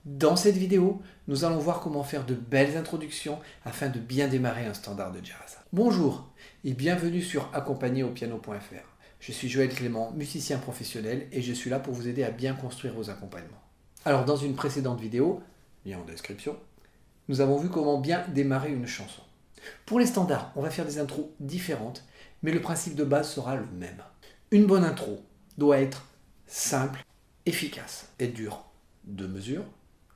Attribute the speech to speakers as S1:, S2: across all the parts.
S1: Dans cette vidéo, nous allons voir comment faire de belles introductions afin de bien démarrer un standard de jazz. Bonjour et bienvenue sur accompagnéaupiano.fr. Je suis Joël Clément, musicien professionnel et je suis là pour vous aider à bien construire vos accompagnements. Alors dans une précédente vidéo, lien en description, nous avons vu comment bien démarrer une chanson. Pour les standards, on va faire des intros différentes, mais le principe de base sera le même. Une bonne intro doit être simple, efficace. Elle dure 2 mesures,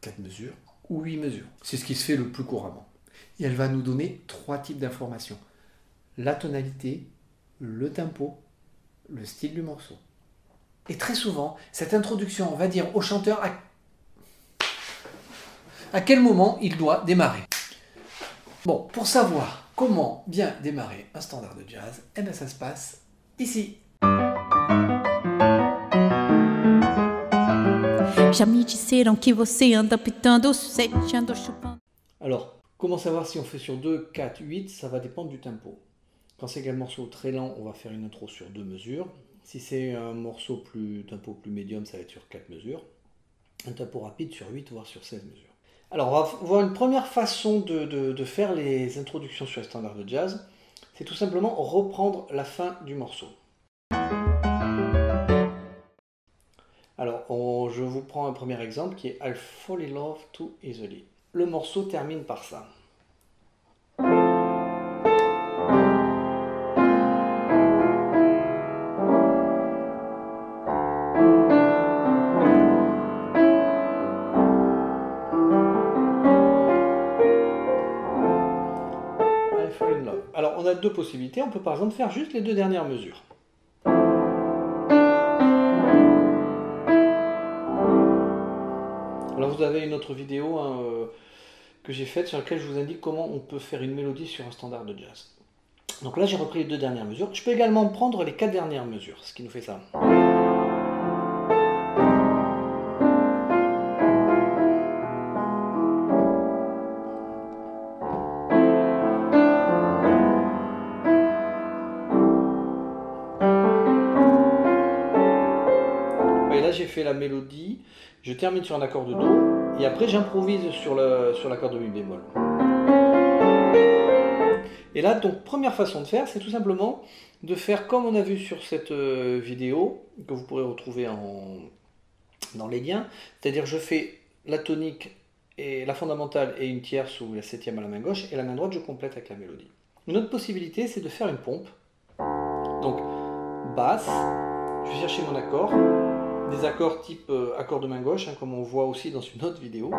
S1: 4 mesures ou 8 mesures. C'est ce qui se fait le plus couramment. Et elle va nous donner 3 types d'informations. La tonalité, le tempo, le style du morceau. Et très souvent, cette introduction va dire au chanteur à quel moment il doit démarrer. Bon, pour savoir comment bien démarrer un standard de jazz, eh bien ça se passe ici.
S2: Já me disseram que você anda pitando sete, anda chupando.
S1: Alors, comment savoir si on fait sur 2, 4, 8? Ça va dépendre du tempo. Quand c'est un morceau très lent, on va faire une intro sur 2 mesures. Si c'est un morceau tempo plus médium, ça va être sur 4 mesures. Un tempo rapide sur 8, voire sur 16 mesures. Alors, on va voir une première façon de faire les introductions sur les standards de jazz. C'est tout simplement reprendre la fin du morceau. Alors, je vous prends un premier exemple qui est I Fall in Love Too Easily. Le morceau termine par ça. I Fall in Love. Alors, on a 2 possibilités. On peut par exemple faire juste les 2 dernières mesures. Alors vous avez une autre vidéo que j'ai faite sur laquelle je vous indique comment on peut faire une mélodie sur un standard de jazz. Donc là j'ai repris les 2 dernières mesures. Je peux également prendre les 4 dernières mesures, ce qui nous fait ça. Et là j'ai fait la mélodie. Je termine sur un accord de Do, et après j'improvise sur l'accord de Mi bémol. Et là, donc, première façon de faire, c'est tout simplement de faire comme on a vu sur cette vidéo, que vous pourrez retrouver dans les liens, c'est-à-dire je fais la tonique, et la fondamentale et une tierce ou la septième à la main gauche, et la main droite je complète avec la mélodie. Une autre possibilité, c'est de faire une pompe. Donc, basse, je vais chercher mon accord, des accords type accord de main gauche, comme on voit aussi dans une autre vidéo.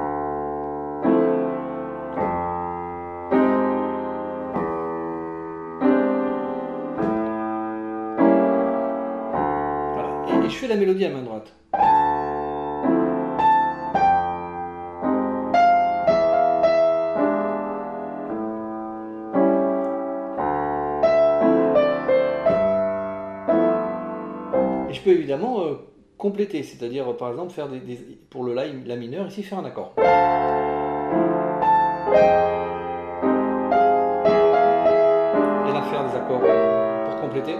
S1: Voilà. Et je fais la mélodie à main droite. Et je peux évidemment compléter, c'est-à-dire par exemple faire pour le la mineur, ici faire un accord. Et là faire des accords pour compléter.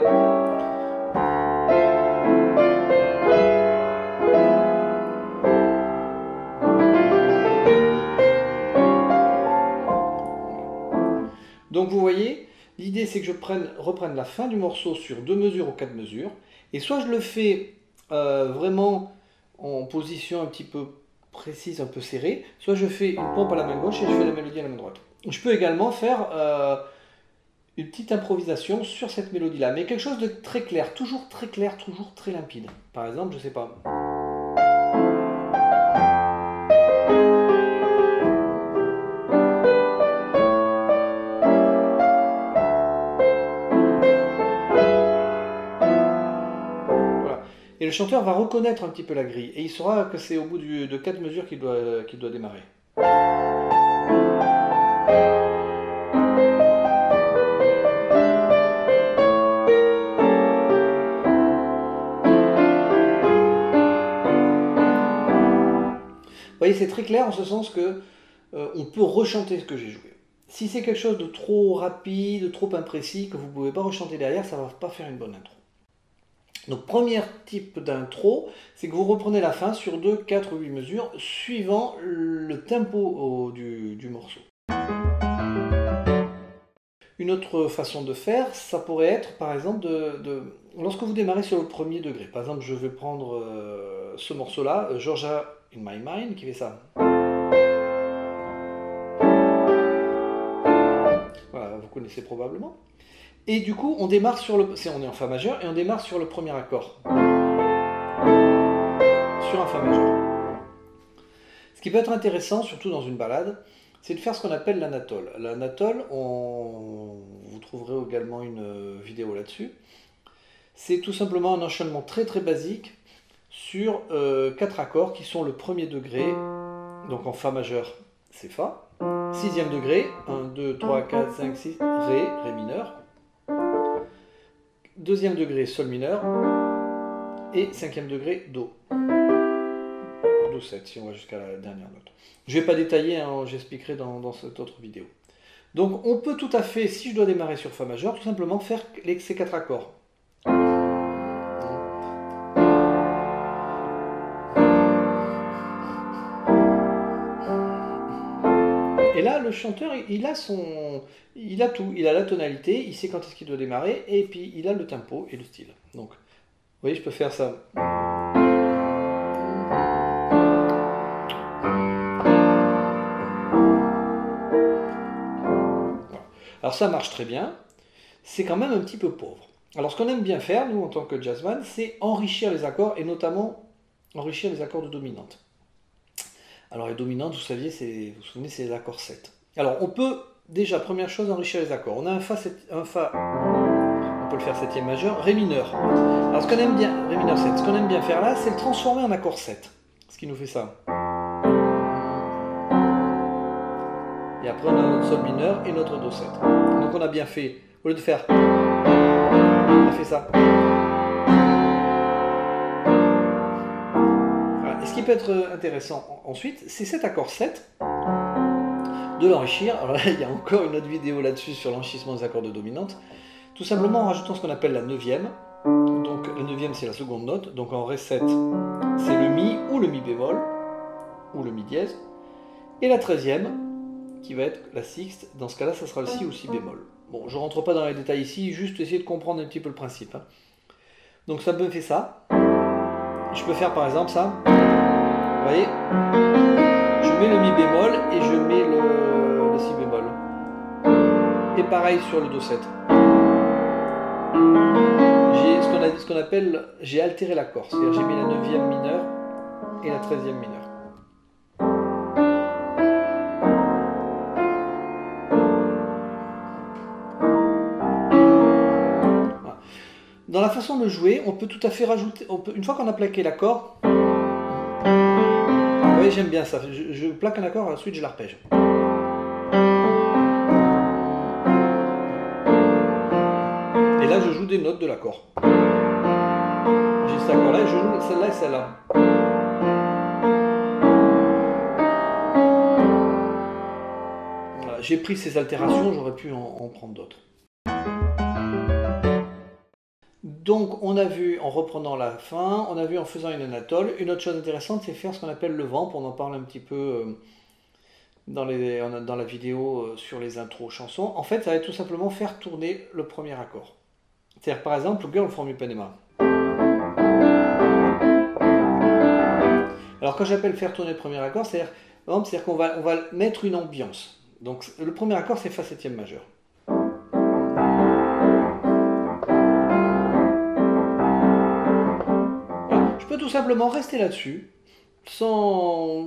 S1: Donc vous voyez, l'idée c'est que je reprenne la fin du morceau sur 2 mesures ou 4 mesures, et soit je le fais vraiment en position un petit peu précise, un peu serrée, soit je fais une pompe à la main gauche et je fais la mélodie à la main droite. Je peux également faire une petite improvisation sur cette mélodie-là, mais quelque chose de très clair, toujours très limpide. Par exemple, je sais pas. Et le chanteur va reconnaître un petit peu la grille, et il saura que c'est au bout de 4 mesures qu'il doit démarrer. Vous voyez, c'est très clair en ce sens que on peut rechanter ce que j'ai joué. Si c'est quelque chose de trop rapide, trop imprécis, que vous ne pouvez pas rechanter derrière, ça ne va pas faire une bonne intro. Donc premier type d'intro, c'est que vous reprenez la fin sur 2, 4 ou 8 mesures, suivant le tempo du morceau. Une autre façon de faire, ça pourrait être par exemple lorsque vous démarrez sur le premier degré. Par exemple, je vais prendre ce morceau-là, Georgia in My Mind, qui fait ça. Voilà, vous connaissez probablement. Et du coup, on démarre sur on est en Fa majeur et on démarre sur le premier accord. Sur un Fa majeur. Ce qui peut être intéressant, surtout dans une ballade, c'est de faire ce qu'on appelle l'anatole. L'anatole, vous trouverez également une vidéo là-dessus. C'est tout simplement un enchaînement très très basique sur 4 accords qui sont le premier degré, donc en Fa majeur, c'est Fa. 6e degré, 1, 2, 3, 4, 5, 6, Ré mineur. 2e degré, Sol mineur. Et 5e degré, Do. Do 7, si on va jusqu'à la dernière note. Je ne vais pas détailler, hein, j'expliquerai dans cette autre vidéo. Donc on peut tout à fait, si je dois démarrer sur Fa majeur, tout simplement faire ces 4 accords. Et là, le chanteur, il a tout. Il a la tonalité, il sait quand est-ce qu'il doit démarrer, et puis il a le tempo et le style. Donc, vous voyez, je peux faire ça. Alors ça marche très bien, c'est quand même un petit peu pauvre. Alors ce qu'on aime bien faire, nous, en tant que jazzman, c'est enrichir les accords, et notamment enrichir les accords de dominante. Alors les dominantes, vous saviez, vous vous souvenez, c'est les accords 7. Alors on peut, déjà, première chose, enrichir les accords. On a un Fa, on peut le faire 7e majeur, Ré mineur. Alors ce qu'on aime bien, Ré mineur 7, ce qu'on aime bien faire là, c'est le transformer en accord 7. Ce qui nous fait ça. Et après on a notre Sol mineur et notre Do 7. Donc on a bien fait, au lieu de faire, on a fait ça. Voilà. Et ce qui peut être intéressant ensuite, c'est cet accord 7, de l'enrichir. Alors là, il y a encore une autre vidéo là-dessus sur l'enrichissement des accords de dominante. Tout simplement en rajoutant ce qu'on appelle la 9e. Donc la 9e c'est la seconde note. Donc en Ré 7, c'est le Mi ou le Mi bémol, ou le Mi dièse. Et la 13e, qui va être la sixte, dans ce cas-là, ça sera le Si ou Si bémol. Bon, je ne rentre pas dans les détails ici, juste essayer de comprendre un petit peu le principe. Hein. Donc ça me fait ça. Je peux faire par exemple ça. Vous voyez, je mets le Mi bémol et je mets le Si bémol. Et pareil sur le Do 7. J'ai ce qu'on appelle, j'ai altéré l'accord. C'est-à-dire j'ai mis la 9e mineure et la 13e mineure. Dans la façon de jouer, on peut tout à fait rajouter, une fois qu'on a plaqué l'accord, vous voyez, j'aime bien ça, je plaque un accord, ensuite je l'arpège. Et là je joue des notes de l'accord. J'ai cet accord là et je joue celle-là et celle-là. Voilà, j'ai pris ces altérations, j'aurais pu en prendre d'autres. Donc on a vu en reprenant la fin, on a vu en faisant une anatole. Une autre chose intéressante, c'est faire ce qu'on appelle le vamp. On en parle un petit peu dans la vidéo sur les intros chansons. En fait, ça va être tout simplement faire tourner le premier accord. C'est-à-dire par exemple Girl from Ipanema. Alors quand j'appelle faire tourner le premier accord, c'est-à-dire qu'on va mettre une ambiance. Donc le premier accord c'est Fa 7e majeur. Tout simplement rester là-dessus sans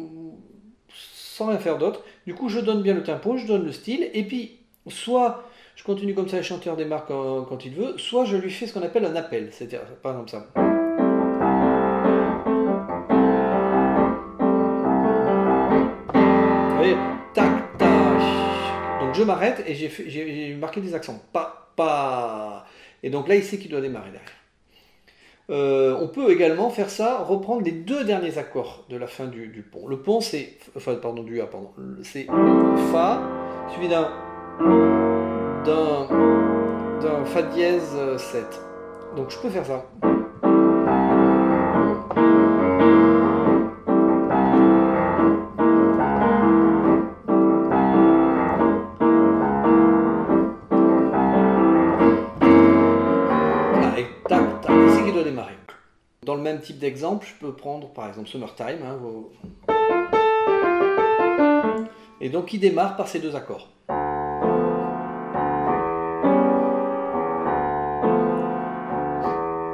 S1: rien faire d'autre. Du coup je donne bien le tempo, je donne le style et puis soit je continue comme ça, le chanteur démarre quand il veut, soit je lui fais ce qu'on appelle un appel, c'est-à-dire par exemple ça. Vous voyez, tac tac. Donc je m'arrête et j'ai marqué des accents, pa. Et donc là il sait qu'il doit démarrer derrière. On peut également faire ça, reprendre les 2 derniers accords de la fin du pont. Le pont c'est, du A, c'est Fa, suivi d'un Fa dièse 7. Donc je peux faire ça. le même type d'exemple, je peux prendre par exemple Summertime. Hein, et donc qui démarre par ces deux accords.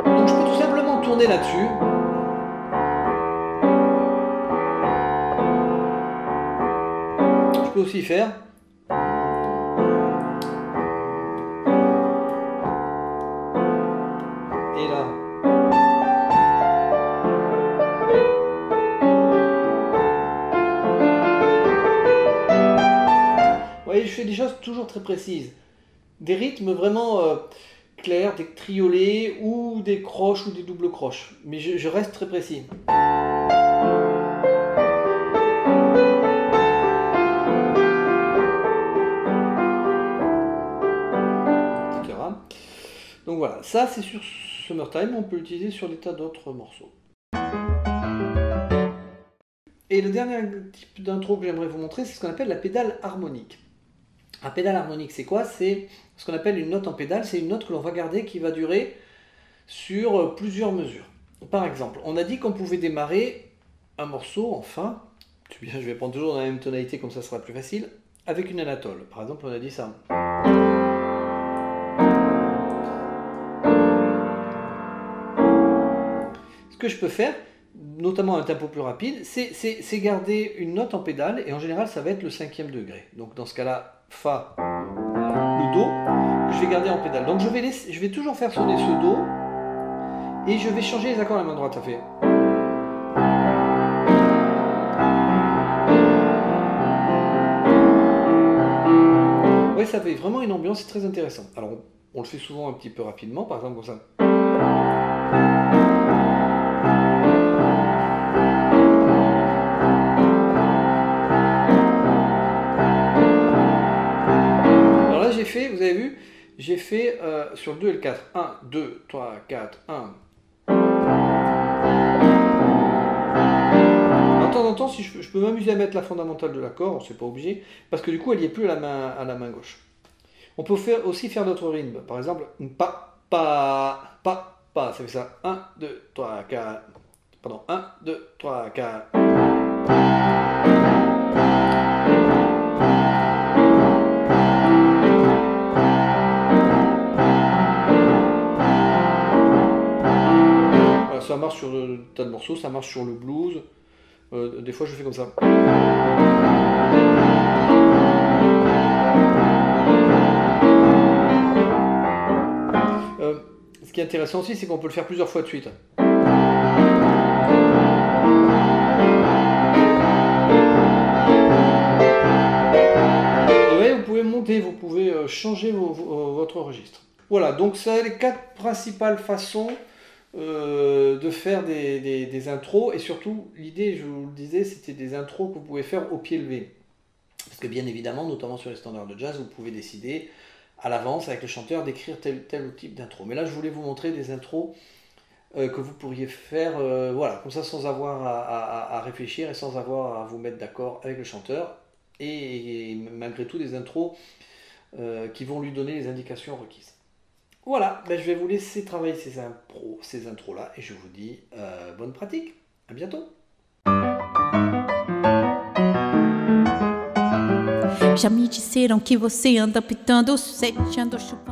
S1: Donc je peux tout simplement tourner là-dessus. Je peux aussi faire. Et là. Vous voyez, je fais des choses toujours très précises. Des rythmes vraiment clairs, des triolets ou des croches ou des doubles croches. Mais je reste très précis. Etc. Donc voilà, ça c'est sur Summertime, on peut l'utiliser sur des tas d'autres morceaux. Et le dernier type d'intro que j'aimerais vous montrer, c'est ce qu'on appelle la pédale harmonique. La pédale harmonique, c'est quoi? C'est ce qu'on appelle une note en pédale. C'est une note que l'on va garder qui va durer sur plusieurs mesures. Par exemple, on a dit qu'on pouvait démarrer un morceau en fa. Je vais prendre toujours dans la même tonalité, comme ça sera plus facile, avec une anatole. Par exemple, on a dit ça. Ce que je peux faire, notamment à un tempo plus rapide, c'est garder une note en pédale, et en général ça va être le 5e degré. Donc dans ce cas-là, fa, le do, que je vais garder en pédale. Donc je vais toujours faire sonner ce do, et je vais changer les accords à la main droite, ça fait. Ouais, ça fait vraiment une ambiance, c'est très intéressant. Alors on le fait souvent un petit peu rapidement, par exemple comme ça. Vous avez vu, j'ai fait sur le 2 et le 4. 1, 2, 3, 4, 1. Alors, de temps en temps, si je peux m'amuser à mettre la fondamentale de l'accord, c'est pas obligé, parce que du coup, elle n'y est plus à la main gauche. On peut aussi faire d'autres rythmes. Par exemple, pa, pa, pa, pa. Ça fait ça. 1, 2, 3, 4. Pardon, 1, 2, 3, 4. Ça marche sur un tas de morceaux, ça marche sur le blues. Des fois, je fais comme ça. Ce qui est intéressant aussi, c'est qu'on peut le faire plusieurs fois de suite. Et vous pouvez monter, vous pouvez changer votre registre. Voilà, donc ça les 4 principales façons de faire des intros, et surtout l'idée, je vous le disais, c'était des intros que vous pouvez faire au pied levé, parce que bien évidemment, notamment sur les standards de jazz, vous pouvez décider à l'avance avec le chanteur d'écrire tel type d'intro. Mais là je voulais vous montrer des intros que vous pourriez faire voilà, comme ça, sans avoir à réfléchir et sans avoir à vous mettre d'accord avec le chanteur, et malgré tout des intros qui vont lui donner les indications requises. Voilà, je vais vous laisser travailler ces intros-là, et je vous dis bonne pratique. À bientôt.
S2: Já me disseram que você anda pitando, sete ando chupando.